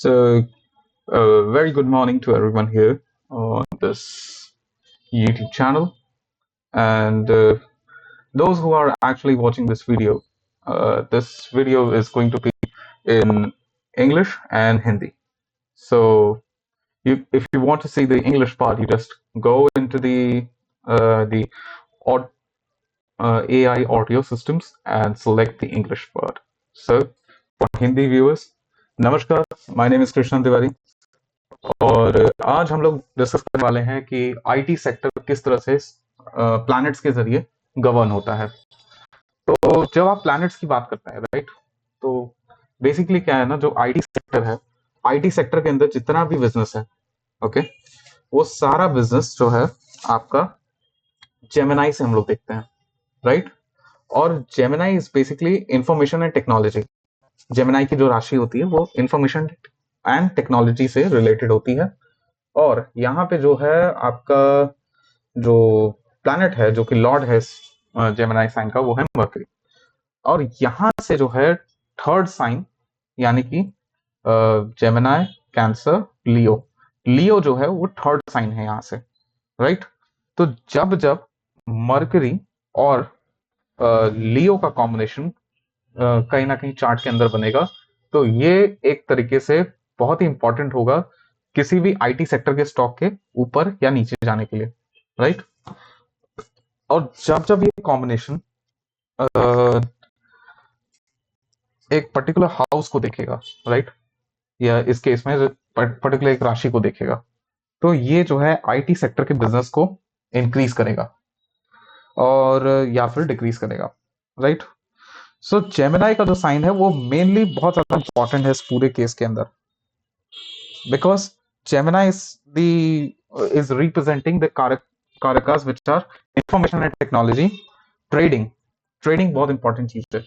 So, very good morning to everyone here on this YouTube channel, and those who are actually watching this video. This video is going to be in English and Hindi. So, if you want to see the English part, you just go into the aud, AI audio systems and select the English part. So, for Hindi viewers, Namaskar. My name is Krishna Tiwari. और आज हम लोग discuss करने वाले हैं कि IT sector किस तरह से प्लैनेट्स के जरिए गवर्न होता है। तो जब आप प्लैनेट्स की बात करते हैं, राइट, तो बेसिकली क्या है ना, जो आईटी सेक्टर है, आईटी सेक्टर के अंदर जितना भी बिजनेस है, ओके, वो सारा बिजनेस जो है आपका जेमिनाई से हम लोग देखते हैं, राइट। और Gemini is basically information and technology. Gemini की जो राशि होती है वो इंफॉर्मेशन एंड टेक्नोलॉजी से रिलेटेड होती है। और यहाँ पे जो है आपका जो प्लैनेट है, जो कि लॉर्ड है जेमिनाई साइन का, वो है मर्करी। और यहाँ से जो है थर्ड साइन, यानी कि जेमिनाई, कैंसर, लियो। लियो जो है वो थर्ड साइन है यहाँ से, राइट। तो जब जब मर्करी और लियो का कॉम्बिनेशन कहीं ना कहीं चार्ट के अंदर बनेगा, तो ये एक तरीके से बहुत ही इंपॉर्टेंट होगा किसी भी आईटी सेक्टर के स्टॉक के ऊपर या नीचे जाने के लिए, राइट। और जब जब ये कॉम्बिनेशन एक पर्टिकुलर हाउस को देखेगा, राइट, या इस केस में पर्टिकुलर एक राशि को देखेगा, तो ये जो है आईटी सेक्टर के बिजनेस को इंक्रीज करेगा और या फिर डिक्रीज करेगा, राइट। सो जेमिनाई का जो साइन है वो मेनली बहुत ज्यादा इंपॉर्टेंट है इस पूरे केस के अंदर, because Gemini is representing the कारकास which are information and technology, trading बहुत इंपॉर्टेंट चीज है।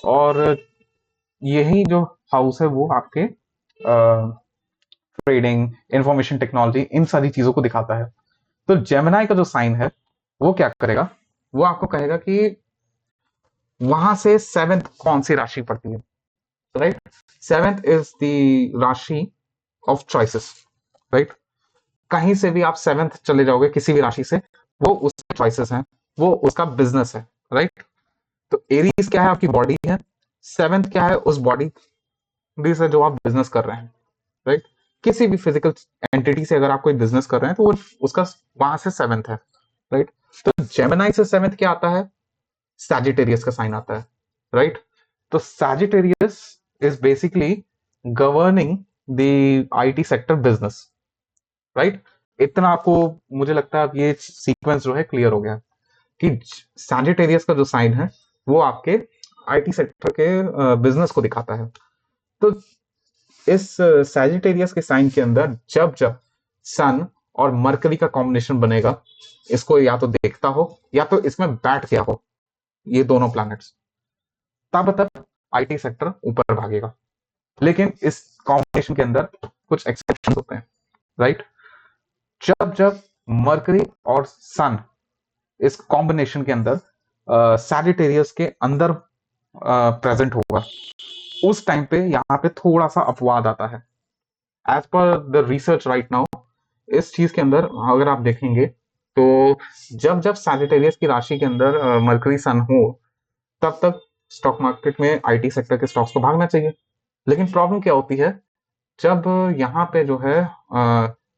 और यही जो हाउस है वो आपके ट्रेडिंग, इंफॉर्मेशन टेक्नोलॉजी, इन सारी चीजों को दिखाता है। तो जेमिनाई का जो साइन है वो क्या करेगा, वो आपको कहेगा कि वहां से सेवेंथ कौन सी राशि पड़ती है, राइट। सेवेंथ इज द राशि ऑफ चॉइसेस, राइट। कहीं से भी आप सेवेंथ चले जाओगे किसी भी राशि से, वो उसके चॉइसेस हैं, वो उसका बिजनेस है, राइट। तो एरीज क्या है, आपकी बॉडी है। सेवेंथ क्या है, उस बॉडी से जो आप बिजनेस कर रहे हैं, राइट। किसी भी फिजिकल एंटिटी से अगर आप कोई बिजनेस कर रहे हैं तो वो उसका वहां से सेवेंथ है, राइट। तो जेमिनाई से सेवेंथ क्या आता है, सैजिटेरियस का साइन आता है, राइट। तो Sagittarius is basically governing the IT sector business, right. इतना आपको मुझे लगता है अब ये सीक्वेंस जो है क्लियर हो गया कि सैजिटेरियस का जो साइन है वो आपके आईटी सेक्टर के बिजनेस को दिखाता है। तो इस सैजिटेरियस के साइन के अंदर जब जब सन और मरकरी का कॉम्बिनेशन बनेगा, इसको या तो देखता हो या तो इसमें बैठ गया हो ये दोनों प्लैनेट्स, तब तक आईटी सेक्टर ऊपर भागेगा। लेकिन इस कॉम्बिनेशन के अंदर कुछ एक्सेप्शन होते हैं, राइट। जब जब मरकरी और सन इस कॉम्बिनेशन के अंदर सैजिटेरियस के अंदर प्रेजेंट होगा, उस टाइम पे यहाँ पे थोड़ा सा अपवाद आता है। As per the research right now, इस चीज के अंदर अगर आप देखेंगे तो जब जब सैजिटेरियस की राशि के अंदर मरकरी सन हो, तब तक स्टॉक मार्केट में आईटी सेक्टर के स्टॉक्स को भागना चाहिए। लेकिन प्रॉब्लम क्या होती है, जब यहाँ पे जो है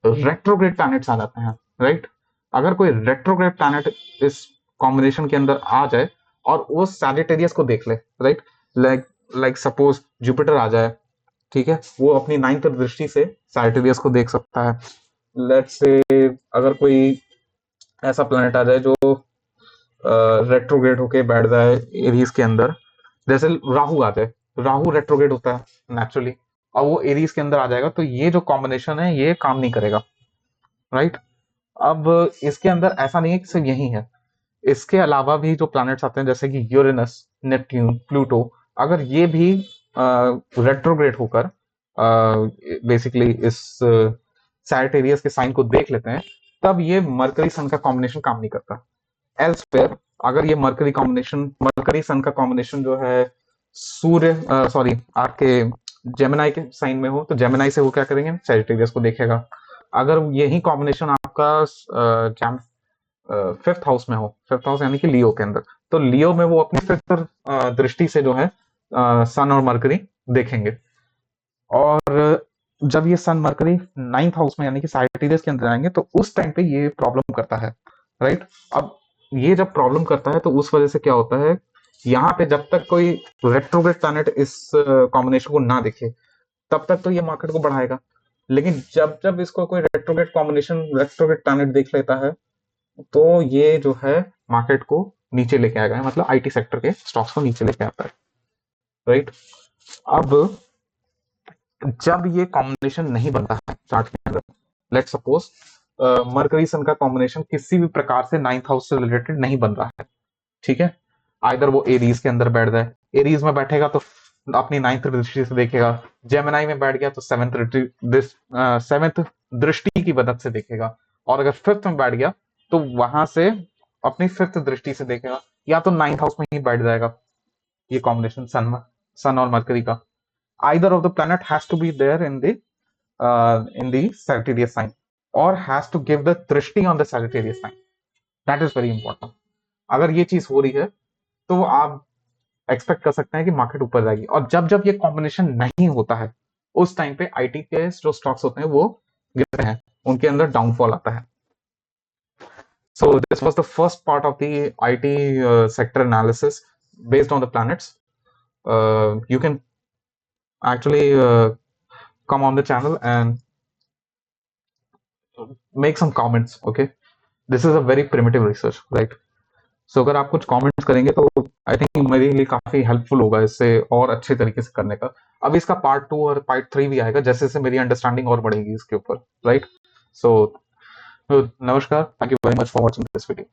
रेट्रोग्रेड प्लैनेट्स आ जाते हैं, राइट। अगर कोई रेट्रोग्रेड प्लैनेट इस कॉम्बिनेशन के अंदर आ जाए और वो सैजिटेरियस को देख ले, राइट, लाइक सपोज जुपिटर आ जाए, ठीक है, वो अपनी 9th दृष्टि से सैजिटेरियस को देख सकता है। लेट्स से अगर कोई ऐसा प्लैनेट आ जाए जो रेट्रोग्रेड होके बैठ जाए एरीज के अंदर, जैसे राहु आ जाए, राहु रेट्रोग्रेड होता है नेचुरली, और वो एरीज के अंदर आ जाएगा, तो ये जो कॉम्बिनेशन है ये काम नहीं करेगा, राइट। अब इसके अंदर ऐसा नहीं है कि सिर्फ यही है, इसके अलावा भी जो प्लैनेट्स आते हैं जैसे कि यूरेनस, नेपट्यून, प्लूटो, अगर ये भी रेट्रोग्रेड होकर बेसिकली इस सैजिटेरियस के साइन को देख लेते हैं, तब ये मरकरी सन का कॉम्बिनेशन काम नहीं करता। एल्सवेयर अगर ये मरकरी सन का कॉम्बिनेशन जो है सूर्य आपके जेमिनाई के साइन में हो तो जेमिनाई से वो क्या करेंगे, सैजिटेरियस को देखेगा। अगर यही कॉम्बिनेशन आपका फिफ्थ हाउस में हो, फिफ्थ हाउस यानी कि लियो के अंदर, तो लियो में वो अपनी फिफ्थ दृष्टि से जो है सन और मरकरी देखेंगे। और जब ये सन मरकरी नाइन्थ हाउस में यानी कि साइटिरियस के अंदर आएंगे तो उस टाइम पे ये प्रॉब्लम करता है, राइट। अब ये जब प्रॉब्लम करता है तो उस वजह से क्या होता है, यहाँ पे जब तक कोई रेट्रोग्रेड प्लैनेट इस कॉम्बिनेशन को ना देखे तब तक तो ये मार्केट को बढ़ाएगा। लेकिन जब जब इसको कोई रेट्रोग्रेड कॉम्बिनेशन, रेट्रोग्रेड प्लैनेट देख लेता है तो ये जो है मार्केट को नीचे लेके आएगा, मतलब आईटी सेक्टर के स्टॉक्स को नीचे लेके आता है, राइट। अब जब ये कॉम्बिनेशन नहीं बनता है चार्ट के अंदर, लेट सपोज मरकरी सन का कॉम्बिनेशन किसी भी प्रकार से नाइन्थ हाउस से रिलेटेड नहीं बन रहा है, ठीक है, आइदर वो एरीज के अंदर बैठ जाए, एरीज में बैठेगा तो अपनी नाइन्थ दृष्टि से देखेगा, जेमिनाई में बैठ गया तो सेवेंथ दृष्टि की मदद से देखेगा, और अगर फिफ्थ में बैठ गया तो वहां से अपनी फिफ्थ दृष्टि से देखेगा, या तो नाइन्थ हाउस में ही बैठ जाएगा ये कॉम्बिनेशन सन और मरकरी का। either of the planet has to be there in the Sagittarius sign or has to give the drishti on the Sagittarius sign. That is very important. अगर ये चीज हो रही है तो आप एक्सपेक्ट कर सकते हैं कि मार्केट ऊपर जाएगी, और जब जब ये कॉम्बिनेशन नहीं होता है उस टाइम पे आईटी के जो स्टॉक्स होते हैं वो गिरते हैं, उनके अंदर डाउनफॉल आता है। So this was the first part of the IT sector analysis based on the planets. You can actually come on the channel and make some comments. Okay, this is a very primitive research, right? So अगर आप कुछ comments करेंगे तो I think मेरे लिए काफी helpful होगा इससे और अच्छे तरीके से करने का। अब इसका पार्ट 2 और पार्ट 3 भी आएगा जैसे जैसे मेरी अंडरस्टैंडिंग और बढ़ेगी इसके ऊपर, राइट। सो नमस्कार, thank you very much for watching this video.